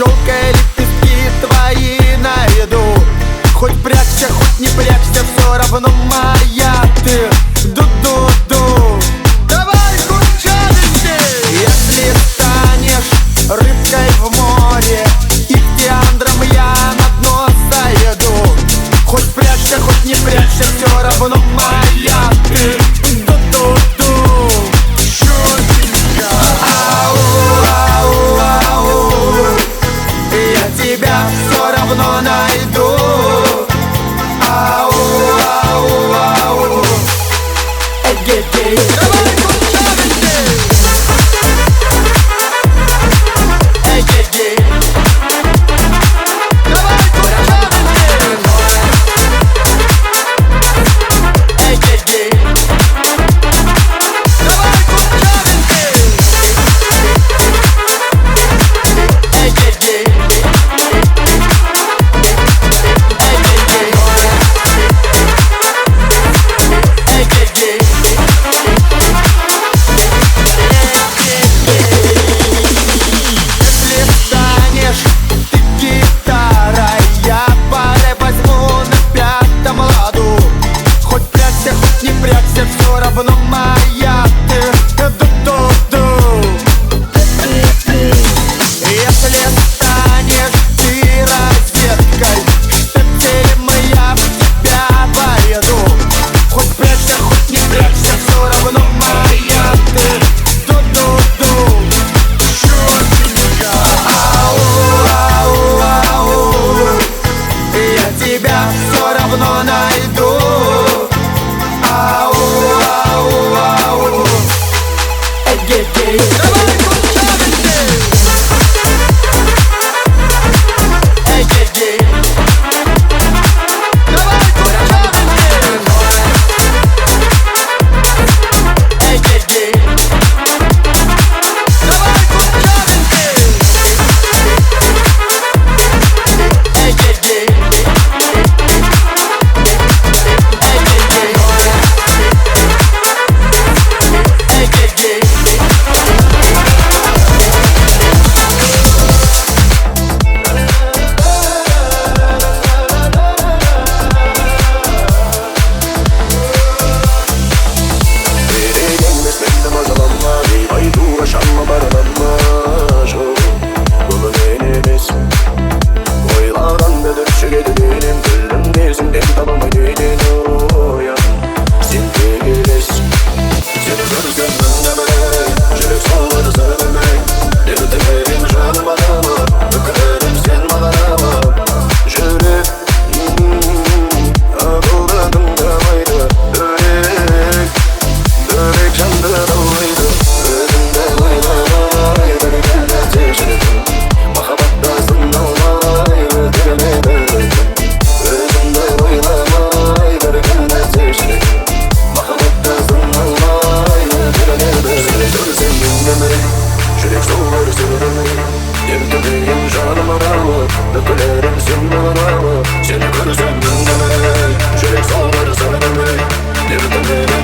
Щелкай лепестки твои на виду. Хоть прячься, хоть не прячься, все равно моя ты. Ду-ду-ду. Давай, курчавости! Если станешь рыбкой в море, ихтиандром я на дно заеду. Хоть прячься, хоть не прячься, все равно моя ты. Ду-ду-ду. Чёртенько. Ау-ау-ау. Я тебя все равно найду. Ау-ау-ау. Эгегей. Давай, курчавости! Эгегей. Давай, курчавости! Эгегей. Давай, курчавости! Эгегей. Если станешь ты гитарой, я пары возьму на пятом ладу. Хоть прячься, хоть не прячься, все равно моя ты. Ду-ду-ду. Если станешь ты разведкой, штепселем я в тебя поеду. Хоть прячься, хоть не прячься, все равно моя ты. Ду-ду-ду. Чёртенько. Ау-ау-ау. Я тебя все равно найду. Ау-ау-ау. Эгегей. Давай, курчавости! Эгегей. Давай, курчавости! Эгегей. Давай, курчавости! Эгегей. Эгегей. Seni görsem gündeme, çörek salları sarılır.